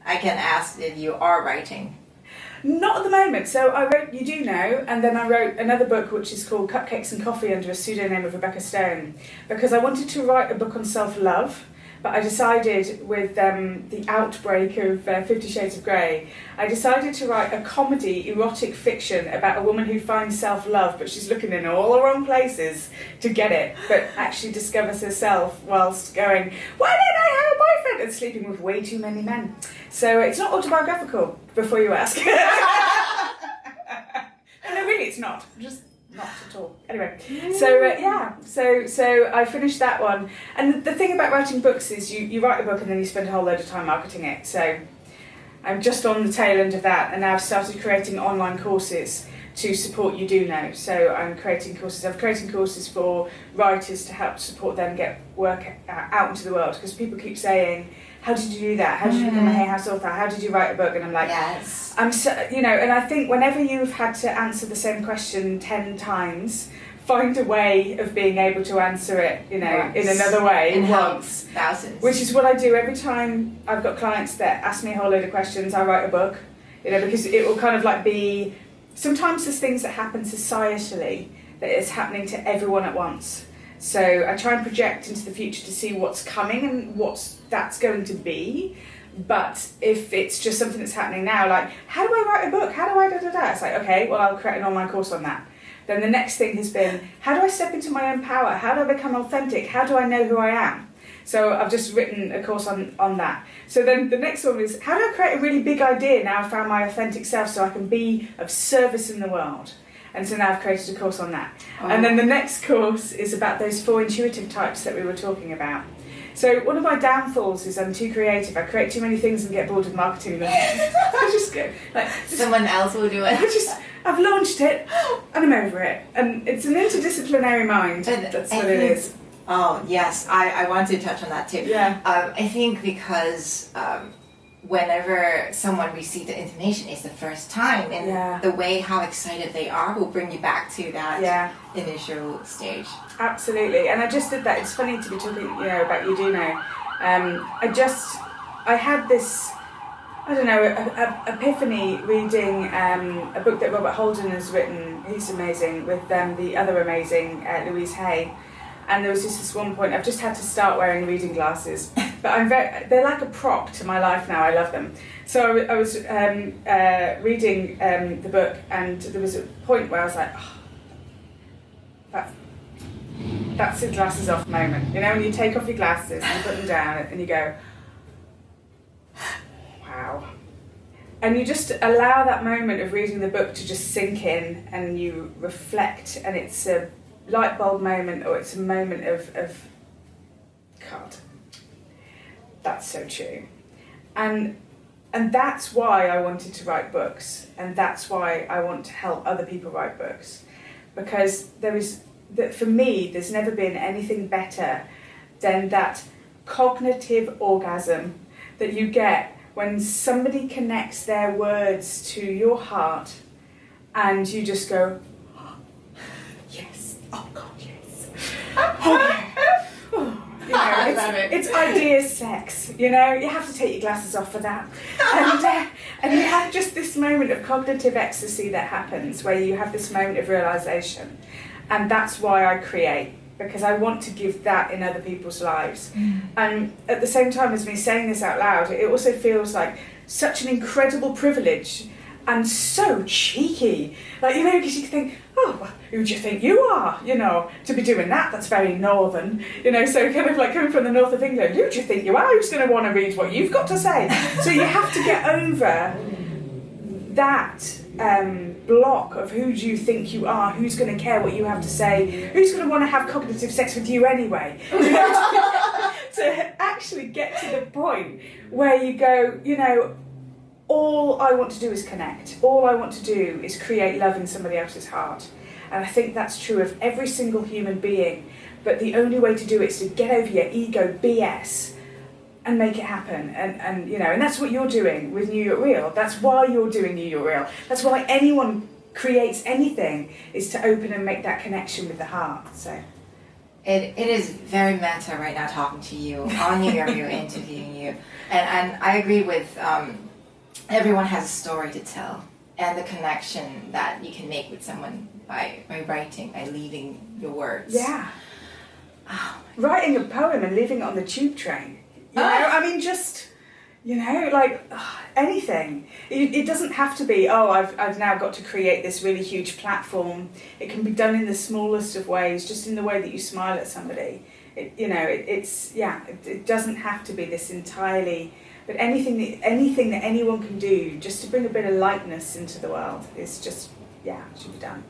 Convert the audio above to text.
I can ask if you are writing. Not at the moment. So I wrote You Do Know, and then I wrote another book which is called Cupcakes and Coffee under a pseudonym of Rebecca Stone, because I wanted to write a book on self-love, but I decided with the outbreak of 50 Shades of Grey, I decided to write a comedy erotic fiction about a woman who finds self-love, but she's looking in all the wrong places to get it, but actually discovers herself whilst going, why did I have a boyfriend? And sleeping with way too many men. So it's not autobiographical, before you ask. No, really, it's not. Just not at all. Anyway, so I finished that one. And the thing about writing books is you write a book and then you spend a whole load of time marketing it. So I'm just on the tail end of that, and now I've started creating online courses to support You Do Know. So I'm creating courses. I'm creating courses for writers to help support them get work out into the world, because people keep saying, how did you do that? How did you become a Hay House author? How did you write a book? And I'm like, yes. I'm so, and I think whenever you've had to answer the same question 10 times, find a way of being able to answer it, once. In another way And once. Thousands. Which is what I do every time I've got clients that ask me a whole load of questions. I write a book, because it will kind of like be. Sometimes there's things that happen societally that is happening to everyone at once. So I try and project into the future to see what's coming and what that's going to be. But if it's just something that's happening now, like, how do I write a book? How do I da-da-da? It's like, okay, well, I'll create an online course on that. Then the next thing has been, how do I step into my own power? How do I become authentic? How do I know who I am? So I've just written a course on that. So then the next one is, how do I create a really big idea now I've found my authentic self so I can be of service in the world? And so now I've created a course on that. Oh. And then the next course is about those 4 intuitive types that we were talking about. So one of my downfalls is I'm too creative. I create too many things and get bored of marketing them. I just go, someone else will do it. I've launched it and I'm over it. And it's an interdisciplinary mind. That's what it is. Oh, yes. I want to touch on that too. Yeah. I think because whenever someone receives the information, it's the first time, and the way how excited they are will bring you back to that initial stage. Absolutely, and I just did that. It's funny to be talking, about You Do Know. I had this, epiphany reading a book that Robert Holden has written. He's amazing, with the other amazing Louise Hay. And there was just this one point, I've just had to start wearing reading glasses. But they're like a prop to my life now, I love them. So I was reading the book, and there was a point where I was like, that's the glasses off moment. When you take off your glasses and you put them down and you go, wow. And you just allow that moment of reading the book to just sink in, and you reflect, and it's a light bulb moment, or it's a moment of God, that's so true. And that's why I wanted to write books, and that's why I want to help other people write books, because for me there's never been anything better than that cognitive orgasm that you get when somebody connects their words to your heart, and you just go, oh God, yes. It's idea sex, you have to take your glasses off for that. And you have just this moment of cognitive ecstasy that happens, where you have this moment of realisation. And that's why I create, because I want to give that in other people's lives. And at the same time as me saying this out loud, it also feels like such an incredible privilege, and so cheeky, because you think, oh, who do you think you are, to be doing that? That's very northern, so kind of like coming from the north of England, who do you think you are? Who's going to want to read what you've got to say? So you have to get over that block of who do you think you are, who's going to care what you have to say, who's going to want to have cognitive sex with you anyway? To actually get to the point where you go, all I want to do is connect. All I want to do is create love in somebody else's heart. And I think that's true of every single human being. But the only way to do it is to get over your ego BS and make it happen. And that's what you're doing with New York Real. That's why you're doing New York Real. That's why anyone creates anything, is to open and make that connection with the heart. So It is very meta right now talking to you, on your interview, interviewing you. And I agree with everyone has a story to tell, and the connection that you can make with someone by writing, by leaving your words. Yeah. Oh, writing a poem and leaving it on the tube train. You know, I mean, just, you know, like anything. It doesn't have to be, I've now got to create this really huge platform. It can be done in the smallest of ways, just in the way that you smile at somebody. It doesn't have to be this entirely, but anything that anyone can do just to bring a bit of lightness into the world is just, should be done.